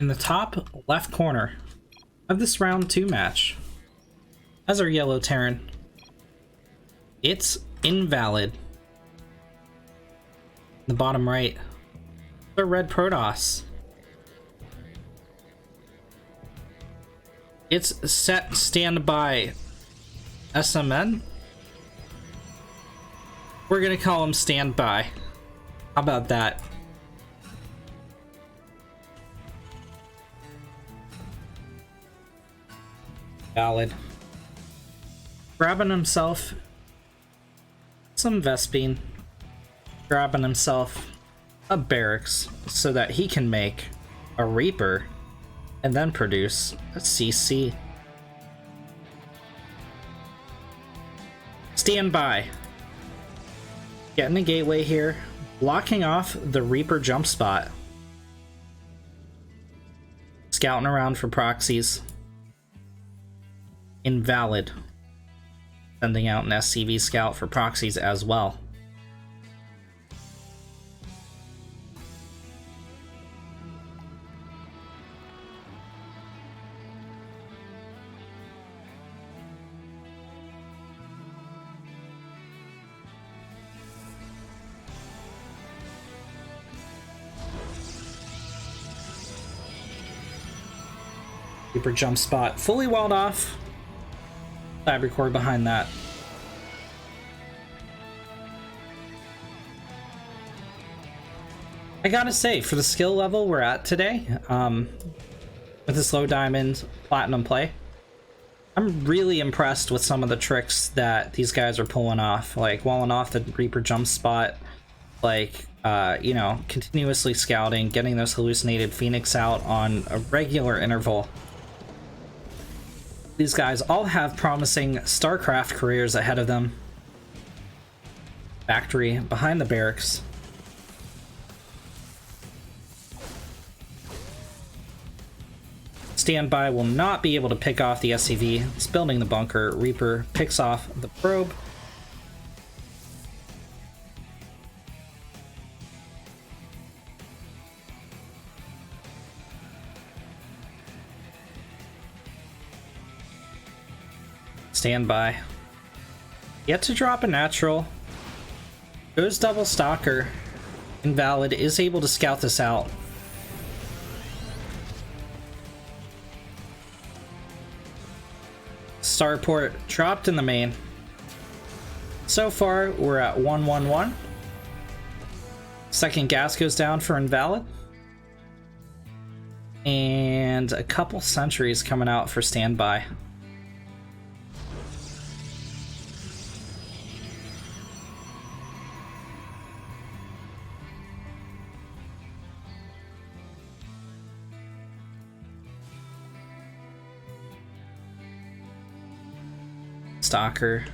In the top left corner of this round 2 match, as our yellow Terran, it's Invalid. The bottom right, the red Protoss. It's set standby SMN. We're gonna call him standby. How about that? Valid. Grabbing himself some Vespine. Grabbing himself a barracks so that he can make a Reaper and then produce a CC. Stand by. Getting a gateway here, blocking off the Reaper jump spot. Scouting around for proxies. Invalid. Sending out an SCV scout for proxies as well. Reaper jump spot fully walled off. Fabric core behind that. I gotta say, for the skill level we're at today, with this low diamond platinum play, I'm really impressed with some of the tricks that these guys are pulling off, like walling off the Reaper jump spot, like you know, continuously scouting, getting those hallucinated Phoenix out on a regular interval. These guys all have promising StarCraft careers ahead of them. Factory behind the barracks. Standby will not be able to pick off the SCV. It's building the bunker. Reaper picks off the probe. Standby. Yet to drop a natural. Goes double stalker. Invalid is able to scout this out. Starport dropped in the main. So far, we're at 1-1-1. Second gas goes down for Invalid. And a couple sentries coming out for standby. Stalker,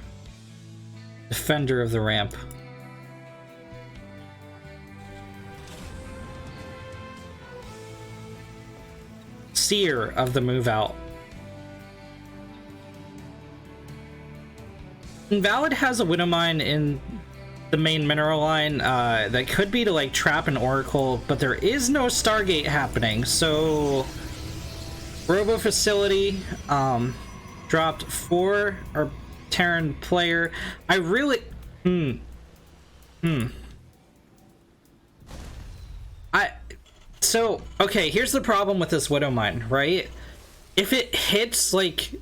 defender of the ramp. Seer of the move out. Invalid has a Widow Mine in the main mineral line that could be to like trap an Oracle, but there is no Stargate happening, so Robo Facility dropped for our Terran player. I really so okay, here's the problem with this Widow Mine, right? If it hits like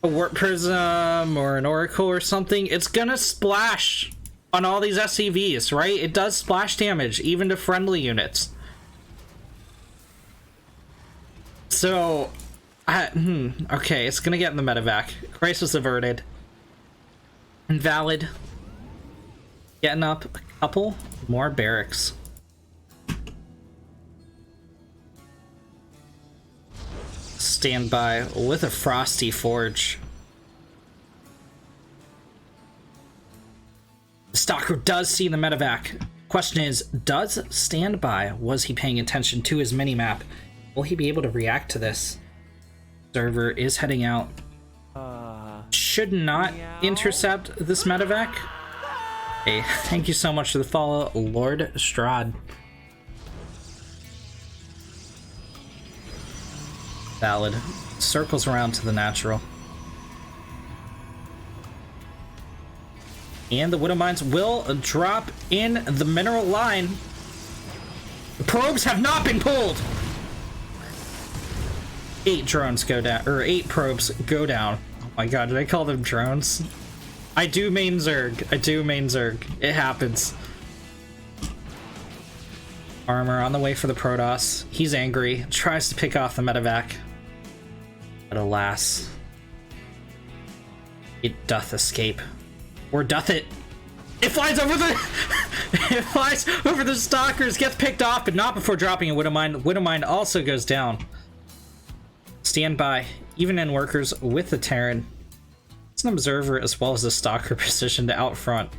a Warp Prism or an Oracle or something, it's gonna splash on all these SCVs, right? It does splash damage even to friendly units. So okay, it's gonna get in the medevac. Crisis averted. Invalid. Getting up a couple more barracks. Standby with a Frosty Forge. Stalker does see the medevac. Question is, does Standby, was he paying attention to his minimap? Will he be able to react to this? Server is heading out. Should not intercept this medevac. Hey, thank you so much for the follow, Lord Strahd. Valid. Circles around to the natural. And the Widow Mines will drop in the mineral line. The probes have not been pulled! 8 drones go down, or 8 probes go down. Oh my god, did I call them drones? I do main Zerg. I do main Zerg. It happens. Armor on the way for the Protoss. He's angry. Tries to pick off the medevac. But alas, it doth escape. Or doth it? It flies over the it flies over the stalkers, gets picked off, but not before dropping a Widow Mine. Widow Mine also goes down. Stand by. Even in workers with the Terran. It's an observer as well as a stalker positioned out front.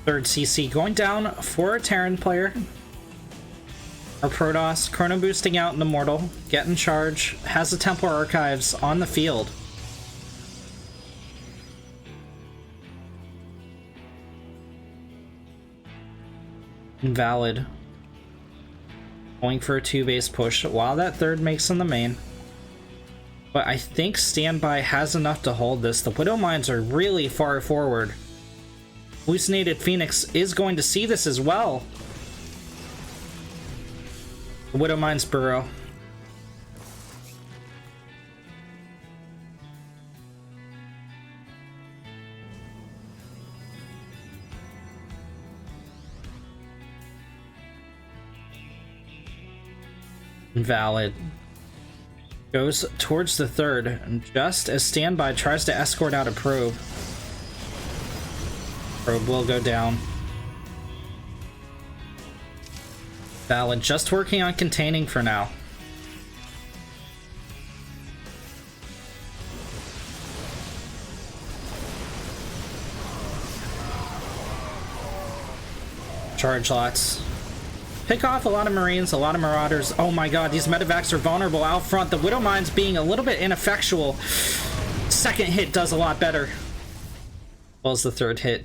Third CC going down for a Terran player. Our Protoss, chrono boosting out an Immortal, get in charge, has the Templar Archives on the field. Invalid. Going for a 2-base push while that third makes in the main. But I think Standby has enough to hold this. The Widow Mines are really far forward. Hallucinated Phoenix is going to see this as well. The Widow Mines burrow. Invalid. Goes towards the third, and just as Standby tries to escort out a probe. Probe will go down. Valid just working on containing for now. Charge lots. Pick off a lot of Marines, a lot of Marauders. Oh my god, these medevacs are vulnerable out front. The Widow Mines being a little bit ineffectual. Second hit does a lot better. Well as the third hit.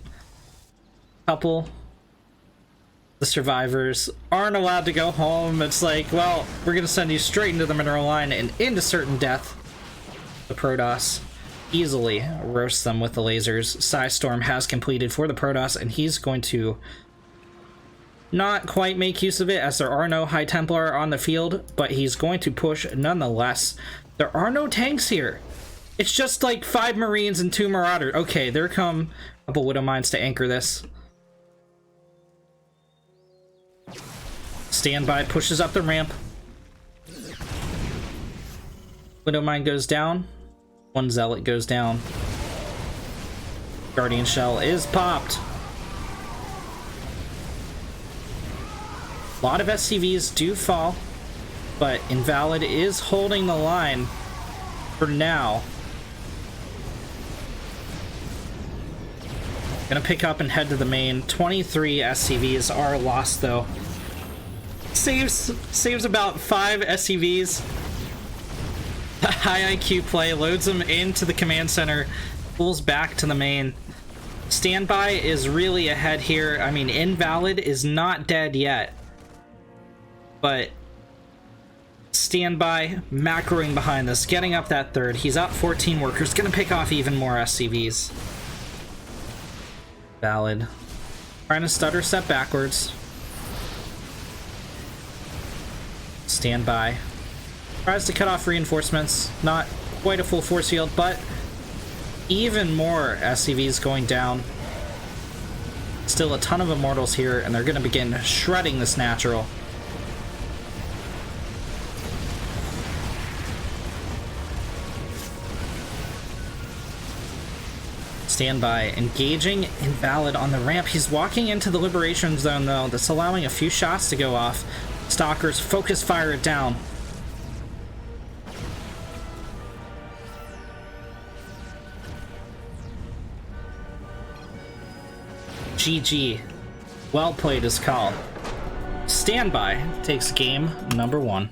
Couple. The survivors aren't allowed to go home. It's like, well, we're gonna send you straight into the mineral line and into certain death. The Protoss easily roasts them with the lasers. Psystorm has completed for the Protoss, and he's going to not quite make use of it as there are no High Templar on the field, but he's going to push nonetheless. There are no tanks here. It's just like 5 Marines and 2 Marauders. Okay, there come a couple Widow Mines to anchor this. Standby pushes up the ramp. Widow Mine goes down. 1 Zealot goes down. Guardian Shell is popped. A lot of SCVs do fall, but Invalid is holding the line for now. Gonna pick up and head to the main. 23 SCVs are lost though. Saves about 5 SCVs. The high IQ play loads them into the command center, pulls back to the main. Standby is really ahead here. I mean, Invalid is not dead yet, but Standby macroing behind this, getting up that third. He's up 14 workers, gonna pick off even more SCVs. Valid. Trying to stutter step backwards. Standby. Tries to cut off reinforcements. Not quite a full force field, but even more SCVs going down. Still a ton of Immortals here, and they're going to begin shredding this natural. Standby engaging Invalid on the ramp. He's walking into the Liberation Zone though. That's allowing a few shots to go off. Stalkers focus fire it down. GG. Well played is called. Standby takes game number 1.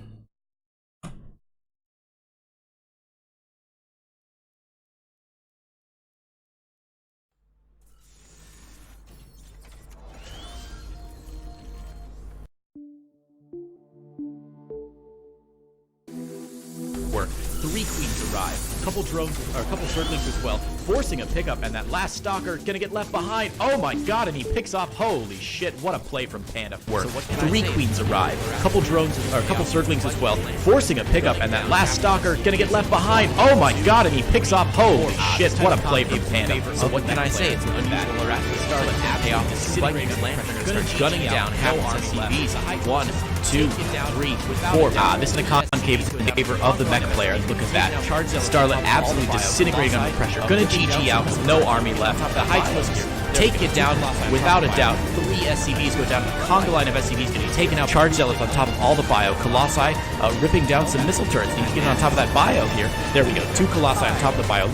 Work. 3 queens arrive. A couple drones, or a couple zerglings as well, forcing a pickup, and that last stalker gonna get left behind. Oh my god, and he picks off. Holy shit, what a play from Panda. Work. So 3 queens arrive. A couple drones, or a couple zerglings as well, forcing a pickup, and that last stalker gonna get left behind. Oh my god, and he picks off. Holy shit, what a play from Panda. So what can I say? It's an unusual draft. Starlet pay off his Vikings Lantern, gunning down half its SCVs. 1, 2, 3, 4. This is a concave in favor of the mech player. Look at that. Starlet absolutely disintegrating under pressure. Gonna GG out with no army left. The Hypnos take it down without a doubt. 3 SCVs go down. The conga line of SCVs gonna be taken out. Charge Zealots on top of all the bio. Colossi ripping down some missile turrets. Need to get on top of that bio here. There we go. 2 Colossi on top of the bio. A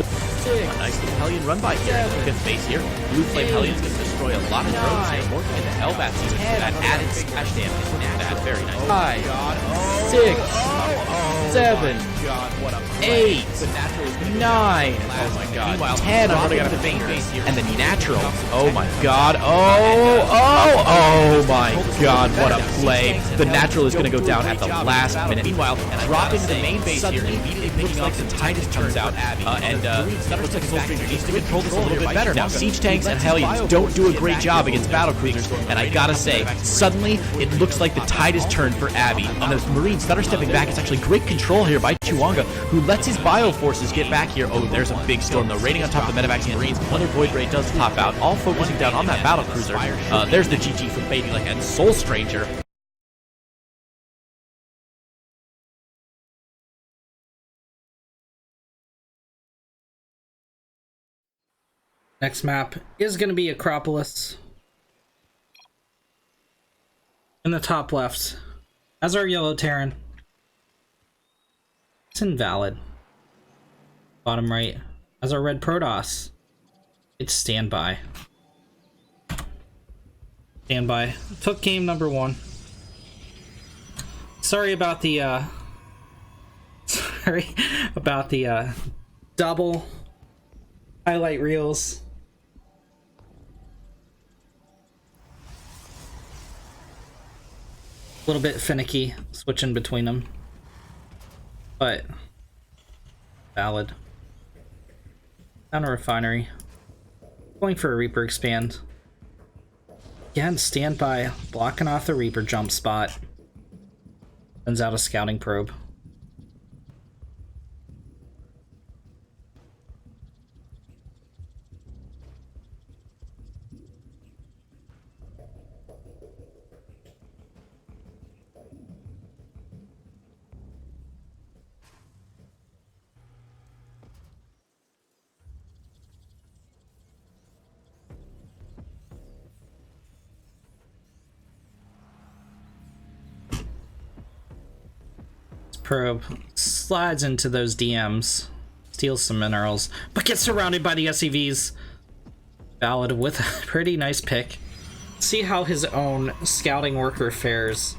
nice little Hellion run by here. Good space here. Blue Flame Hellions gonna destroy a lot of drones here. More into Hellbats even for that added splash damage. Look at that. Very nice. 5, 6, 7, 8, 9. Oh my god. Meanwhile, 10. I'm running out of fingers. And the natural. Oh my god. Oh my god. What a play. The natural is going to go down at the last minute. Meanwhile, dropping the main base here, immediately picking off the Titus turns out. Looks like Soulstranger needs to control this a little bit better. Now, Siege Tanks and Hellions don't do a great job against battle cruisers. And I gotta say, suddenly, it looks like the tide is turned for Abby. On those Marines that are stepping back, it's actually great control here by Chiwanga, who lets his bio forces get back here. Oh, there's a big storm though. Raiding on top of the Medivacs and Marines. Another Void Ray does pop out, all focusing down on that battle cruiser. There's the GG from Babylick and Soul Stranger. Next map is going to be Acropolis. In the top left, as our yellow Terran, it's Invalid. Bottom right, as our red Protoss, it's Standby. Standby took game number 1. Sorry about the double highlight reels. A little bit finicky switching between them, but valid. Down a refinery, going for a Reaper expand. Again, Standby blocking off the Reaper jump spot. Sends out a scouting probe. Probe slides into those DMs, steals some minerals, but gets surrounded by the SCVs. Valid with a pretty nice pick. See how his own scouting worker fares.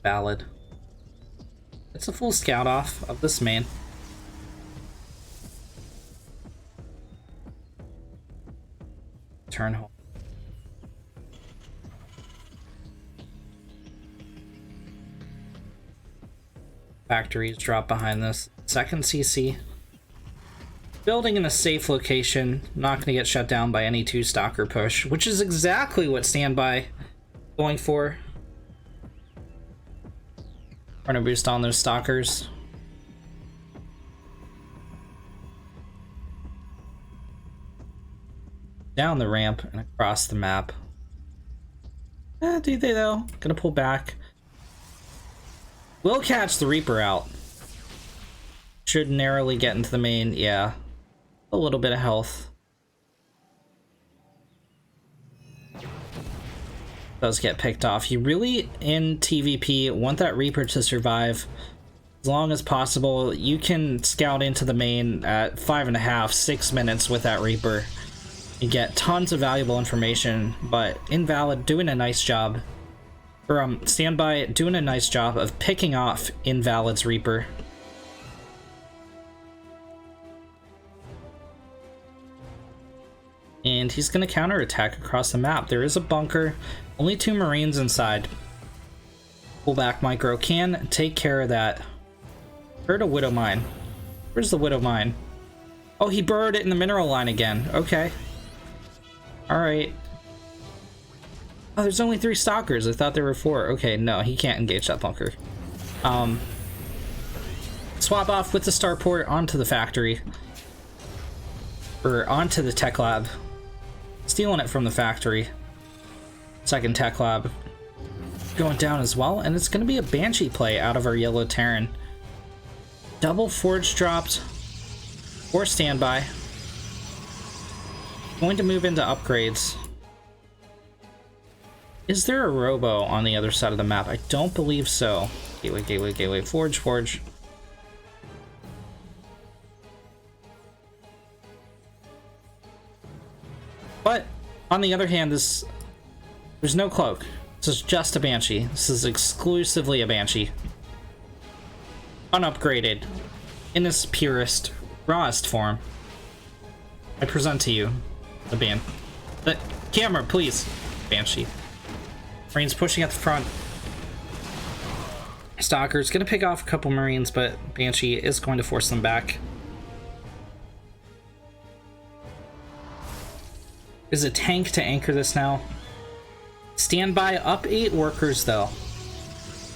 Valid. It's a full scout off of this main. Turn home. Factories drop behind this. Second CC. Building in a safe location, not going to get shut down by any 2 stalker push, which is exactly what Standby going for. Trying to boost on those stalkers. Down the ramp and across the map. Do they though? Gonna pull back. Will catch the Reaper out. Should narrowly get into the main. Yeah. A little bit of health. does get picked off. You really, in TvP, want that Reaper to survive as long as possible. You can scout into the main at 5.5, 6 minutes with that Reaper. You get tons of valuable information, but Invalid doing a nice job. Or, Standby doing a nice job of picking off Invalid's Reaper. And he's going to counterattack across the map. There is a bunker. Only 2 Marines inside. Pullback micro can take care of that. Heard a Widow Mine. Where's the Widow Mine? Oh, he burrowed it in the mineral line again. Okay. Alright. Oh, there's only 3 stalkers. I thought there were 4. Okay, no, he can't engage that bunker. Swap off with the starport onto the factory. Or onto the tech lab. Stealing it from the factory. Second tech lab going down as well, and it's going to be a Banshee play out of our yellow Terran. Double forge dropped or standby. Going to move into upgrades. Is there a robo on the other side of the map? I don't believe so. Gateway, gateway, gateway, forge, forge. But on the other hand, there's no cloak. This is just a Banshee. This is exclusively a Banshee. Unupgraded. In its purest, rawest form. I present to you the camera, please. Banshee. Marines pushing at the front. Stalker's gonna pick off a couple Marines, but Banshee is going to force them back. Is a tank to anchor this now. Standby up 8 workers though,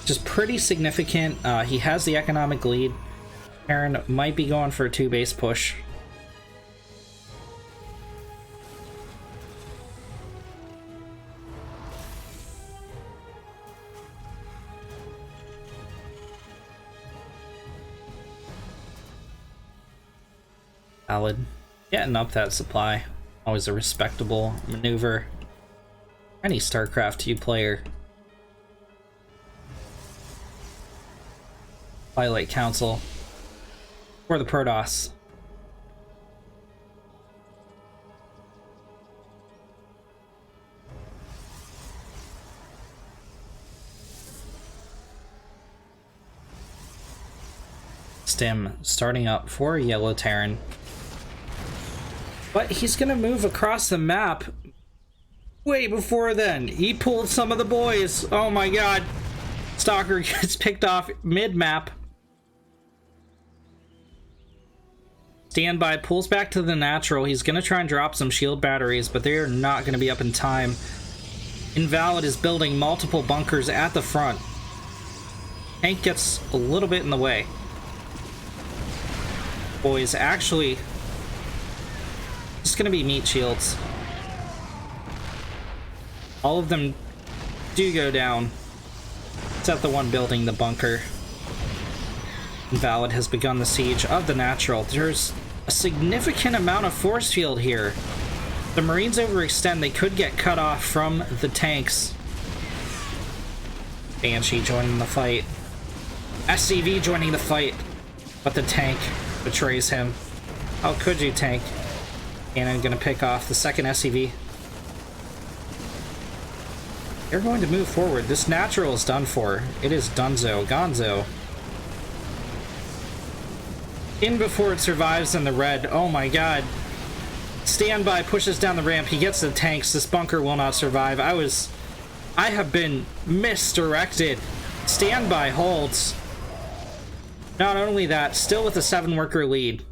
which is pretty significant. He has the economic lead. Aaron might be going for a 2 base push. Valid. Getting up that supply. Always a respectable maneuver. Any StarCraft 2 player. Twilight Council. Or the Protoss. Stim starting up for a yellow Terran. But he's gonna move across the map way before then. He pulled some of the boys. Oh my god. Stalker gets picked off mid-map. Standby pulls back to the natural. He's gonna try and drop some shield batteries, but they are not gonna be up in time. Invalid is building multiple bunkers at the front. Tank gets a little bit in the way. Boys, actually, it's gonna be meat shields. All of them do go down, except the one building the bunker. Invalid has begun the siege of the natural. There's a significant amount of force field here. The Marines overextend. They could get cut off from the tanks. Banshee joining the fight. SCV joining the fight. But the tank betrays him. How could you, tank? Cannon gonna pick off the second SCV. They're going to move forward. This natural is done for. It is Dunzo. Gonzo. In before it survives in the red. Oh my god. Standby pushes down the ramp. He gets the tanks. This bunker will not survive. I have been misdirected. Standby holds. Not only that, still with a 7-worker lead.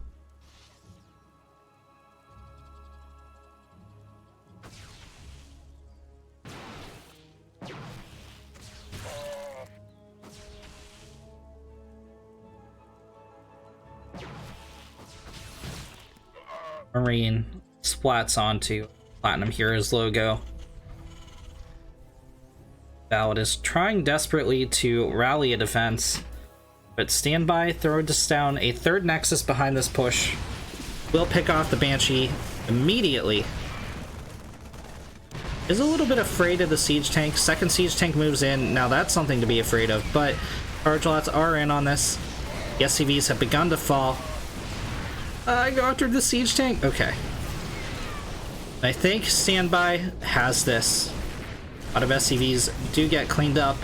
Marine splats onto Platinum Heroes logo. Valid is trying desperately to rally a defense, but Standby throws down a 3rd Nexus behind this push. Will pick off the Banshee immediately. is a little bit afraid of the siege tank. Second siege tank moves in. Now that's something to be afraid of, but charge lots are in on this. The SCVs have begun to fall. I go after the siege tank. Okay. I think standby has this. A lot of SCVs do get cleaned up.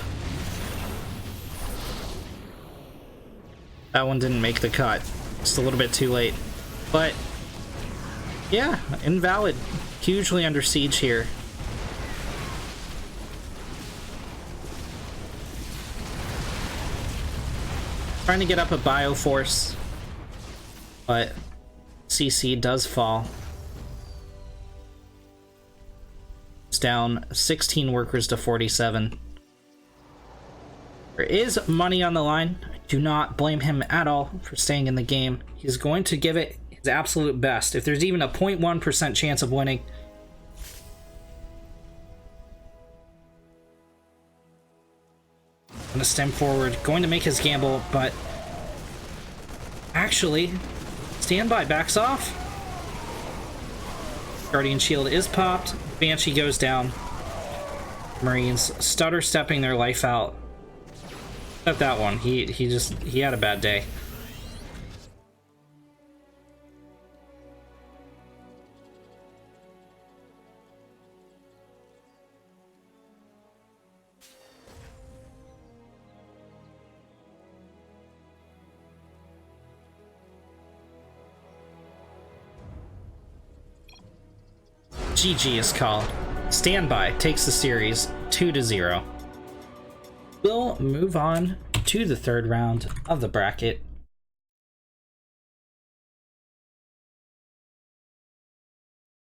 That one didn't make the cut. Just a little bit too late. But yeah, Invalid hugely under siege here. Trying to get up a Bioforce, but CC does fall. It's down 16 workers to 47. There is money on the line. I do not blame him at all for staying in the game. He's going to give it his absolute best. If there's even a 0.1% chance of winning, going to stem forward, going to make his gamble, but actually, standby backs off. Guardian Shield is popped. Banshee goes down. Marines stutter stepping their life out. Except that one. He had a bad day. GG is called. Standby takes the series 2-0. We'll move on to the third round of the bracket.